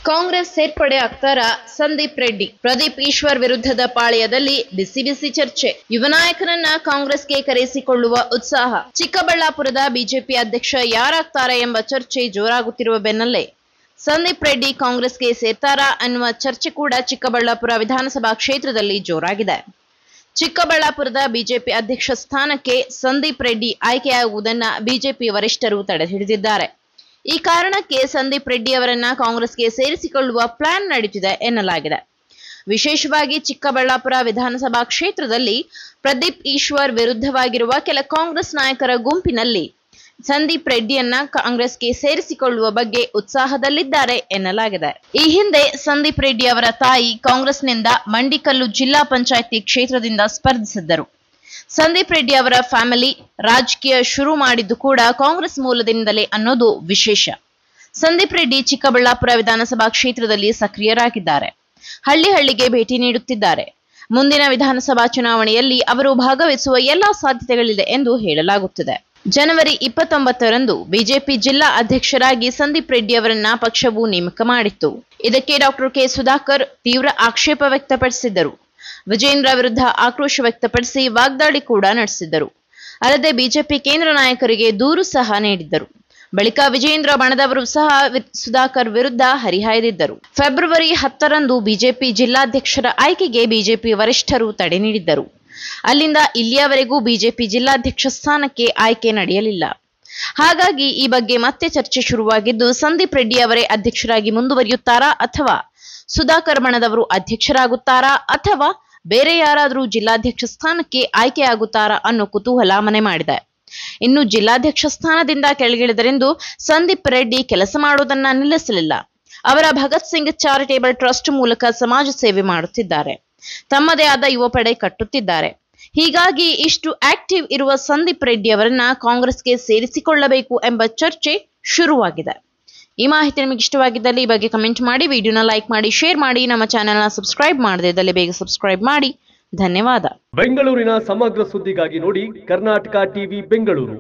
ಕಾಂಗ್ರೆಸ್ ಸೇರ್ಪಡೆ ಆಗ್ತಾರಾ ಸಂದೀಪ್ ರೆಡ್ಡಿ? ಪ್ರದೀಪ್ ಈಶ್ವರ್ ವಿರುದ್ಧದ ಪಾಳ್ಯದಲ್ಲಿ ಬಿಸಿ ಬಿಸಿ ಚರ್ಚೆ. ಯುವ ನಾಯಕನನ್ನ ಕಾಂಗ್ರೆಸ್ಗೆ ಕರೆಸಿಕೊಳ್ಳುವ ಉತ್ಸಾಹ. ಚಿಕ್ಕಬಳ್ಳಾಪುರದ ಬಿಜೆಪಿ ಅಧ್ಯಕ್ಷ ಯಾರಾಗ್ತಾರೆ ಎಂಬ ಚರ್ಚೆ ಜೋರಾಗುತ್ತಿರುವ ಬೆನ್ನಲ್ಲೇ ಸಂದೀಪ್ ರೆಡ್ಡಿ ಕಾಂಗ್ರೆಸ್ಗೆ ಸೇರ್ತಾರಾ ಅನ್ನುವ ಚರ್ಚೆ ಕೂಡ ಚಿಕ್ಕಬಳ್ಳಾಪುರ ವಿಧಾನಸಭಾ ಕ್ಷೇತ್ರದಲ್ಲಿ ಜೋರಾಗಿದೆ. ಚಿಕ್ಕಬಳ್ಳಾಪುರದ ಬಿಜೆಪಿ ಅಧ್ಯಕ್ಷ ಸ್ಥಾನಕ್ಕೆ ಸಂದೀಪ್ ರೆಡ್ಡಿ ಆಯ್ಕೆಯಾಗುವುದನ್ನು ಬಿಜೆಪಿ ವರಿಷ್ಠರು ತಡೆಹಿಡಿದಿದ್ದಾರೆ. ಈ ಕಾರಣಕ್ಕೆ ಸಂದೀಪ್ ರೆಡ್ಡಿ ಅವರನ್ನ ಕಾಂಗ್ರೆಸ್ಗೆ ಸೇರಿಸಿಕೊಳ್ಳುವ ಪ್ಲಾನ್ ನಡೆದಿದೆ ಎನ್ನಲಾಗಿದೆ. ವಿಶೇಷವಾಗಿ ಚಿಕ್ಕಬಳ್ಳಾಪುರ ವಿಧಾನಸಭಾ ಕ್ಷೇತ್ರದಲ್ಲಿ ಪ್ರದೀಪ್ ಈಶ್ವರ್ ವಿರುದ್ಧವಾಗಿರುವ ಕೆಲ ಕಾಂಗ್ರೆಸ್ ನಾಯಕರ ಗುಂಪಿನಲ್ಲಿ ಸಂದೀಪ್ ರೆಡ್ಡಿಯನ್ನ ಕಾಂಗ್ರೆಸ್ಗೆ ಸೇರಿಸಿಕೊಳ್ಳುವ ಬಗ್ಗೆ ಉತ್ಸಾಹದಲ್ಲಿದ್ದಾರೆ ಎನ್ನಲಾಗಿದೆ. ಈ ಹಿಂದೆ ಸಂದೀಪ್ ರೆಡ್ಡಿ ಅವರ ತಾಯಿ ಕಾಂಗ್ರೆಸ್ನಿಂದ ಮಂಡಿಕಲ್ಲು ಜಿಲ್ಲಾ ಪಂಚಾಯಿತಿ ಕ್ಷೇತ್ರದಿಂದ ಸ್ಪರ್ಧಿಸಿದ್ದರು. ಸಂದೀಪ್ ರೆಡ್ಡಿ ಅವರ ಫ್ಯಾಮಿಲಿ ರಾಜಕೀಯ ಶುರು ಮಾಡಿದ್ದು ಕೂಡ ಕಾಂಗ್ರೆಸ್ ಮೂಲದಿಂದಲೇ ಅನ್ನೋದು ವಿಶೇಷ. ಸಂದೀಪ್ ರೆಡ್ಡಿ ಚಿಕ್ಕಬಳ್ಳಾಪುರ ವಿಧಾನಸಭಾ ಕ್ಷೇತ್ರದಲ್ಲಿ ಸಕ್ರಿಯರಾಗಿದ್ದಾರೆ. ಹಳ್ಳಿಗೆ ಭೇಟಿ ನೀಡುತ್ತಿದ್ದಾರೆ. ಮುಂದಿನ ವಿಧಾನಸಭಾ ಚುನಾವಣೆಯಲ್ಲಿ ಅವರು ಭಾಗವಹಿಸುವ ಎಲ್ಲಾ ಸಾಧ್ಯತೆಗಳಿದೆ ಎಂದು ಹೇಳಲಾಗುತ್ತಿದೆ. ಜನವರಿ 29ರಂದು ಬಿಜೆಪಿ ಜಿಲ್ಲಾ ಅಧ್ಯಕ್ಷರಾಗಿ ಸಂದೀಪ್ ರೆಡ್ಡಿ ಅವರನ್ನ ಪಕ್ಷವು ನೇಮಕ ಮಾಡಿತ್ತು. ಇದಕ್ಕೆ ಡಾಕ್ಟರ್ ಕೆ ಸುಧಾಕರ್ ತೀವ್ರ ಆಕ್ಷೇಪ ವ್ಯಕ್ತಪಡಿಸಿದ್ದರು. ವಿಜೇಂದ್ರ ವಿರುದ್ಧ ಆಕ್ರೋಶ ವ್ಯಕ್ತಪಡಿಸಿ ವಾಗ್ದಾಳಿ ಕೂಡ ನಡೆಸಿದ್ದರು. ಅಲ್ಲದೆ ಬಿಜೆಪಿ ಕೇಂದ್ರ ನಾಯಕರಿಗೆ ದೂರು ಸಹ ನೀಡಿದ್ದರು. ಬಳಿಕ ವಿಜೇಂದ್ರ ಬಣದವರು ಸಹ ಸುಧಾಕರ್ ವಿರುದ್ಧ ಹರಿಹಾಯ್ದಿದ್ದರು. ಫೆಬ್ರವರಿ 10ರಂದು ಬಿಜೆಪಿ ಜಿಲ್ಲಾಧ್ಯಕ್ಷರ ಆಯ್ಕೆಗೆ ಬಿಜೆಪಿ ವರಿಷ್ಠರು ತಡೆ ನೀಡಿದ್ದರು. ಅಲ್ಲಿಂದ ಇಲ್ಲಿಯವರೆಗೂ ಬಿಜೆಪಿ ಜಿಲ್ಲಾಧ್ಯಕ್ಷ ಸ್ಥಾನಕ್ಕೆ ಆಯ್ಕೆ ನಡೆಯಲಿಲ್ಲ. ಹಾಗಾಗಿ ಈ ಬಗ್ಗೆ ಮತ್ತೆ ಚರ್ಚೆ ಶುರುವಾಗಿದ್ದು, ಸಂದೀಪ್ ರೆಡ್ಡಿ ಅವರೇ ಅಧ್ಯಕ್ಷರಾಗಿ ಮುಂದುವರಿಯುತ್ತಾರಾ ಅಥವಾ ಸುಧಾಕರ್ ಬಣದವರು ಅಧ್ಯಕ್ಷರಾಗುತ್ತಾರಾ ಅಥವಾ ಬೇರೆ ಯಾರಾದರೂ ಜಿಲ್ಲಾಧ್ಯಕ್ಷ ಸ್ಥಾನಕ್ಕೆ ಆಯ್ಕೆಯಾಗುತ್ತಾರಾ ಅನ್ನೋ ಕುತೂಹಲ ಮನೆ ಮಾಡಿದೆ. ಇನ್ನು ಜಿಲ್ಲಾಧ್ಯಕ್ಷ ಸ್ಥಾನದಿಂದ ಕೆಳಗಿಳಿದರೆಂದು ಸಂದೀಪ್ ರೆಡ್ಡಿ ಕೆಲಸ ಮಾಡುವುದನ್ನ ನಿಲ್ಲಿಸಲಿಲ್ಲ. ಅವರ ಭಗತ್ ಸಿಂಗ್ ಚಾರಿಟೇಬಲ್ ಟ್ರಸ್ಟ್ ಮೂಲಕ ಸಮಾಜ ಸೇವೆ ಮಾಡುತ್ತಿದ್ದಾರೆ. ತಮ್ಮದೇ ಆದ ಯುವ ಪಡೆ ಕಟ್ಟುತ್ತಿದ್ದಾರೆ. ಹೀಗಾಗಿ ಇಷ್ಟು ಆಕ್ಟಿವ್ ಇರುವ ಸಂದೀಪ್ ರೆಡ್ಡಿ ಅವರನ್ನ ಕಾಂಗ್ರೆಸ್ಗೆ ಸೇರಿಸಿಕೊಳ್ಳಬೇಕು ಎಂಬ ಚರ್ಚೆ ಶುರುವಾಗಿದೆ. ಈ ಮಾಹಿತಿ ನಿಮಗೆ ಇಷ್ಟವಾಗಿದ್ದಲ್ಲಿ ಈ ಬಗ್ಗೆ ಕಮೆಂಟ್ ಮಾಡಿ, ವಿಡಿಯೋನ ಲೈಕ್ ಮಾಡಿ, ಶೇರ್ ಮಾಡಿ. ನಮ್ಮ ಚಾನೆಲ್ನ ಸಬ್ಸ್ಕ್ರೈಬ್ ಮಾಡದೇ ಇದ್ದಲ್ಲಿ ಬೇಗ ಸಬ್ಸ್ಕ್ರೈಬ್ ಮಾಡಿ. ಧನ್ಯವಾದ. ಬೆಂಗಳೂರಿನ ಸಮಗ್ರ ಸುದ್ದಿಗಾಗಿ ನೋಡಿ ಕರ್ನಾಟಕ ಟಿವಿ ಬೆಂಗಳೂರು.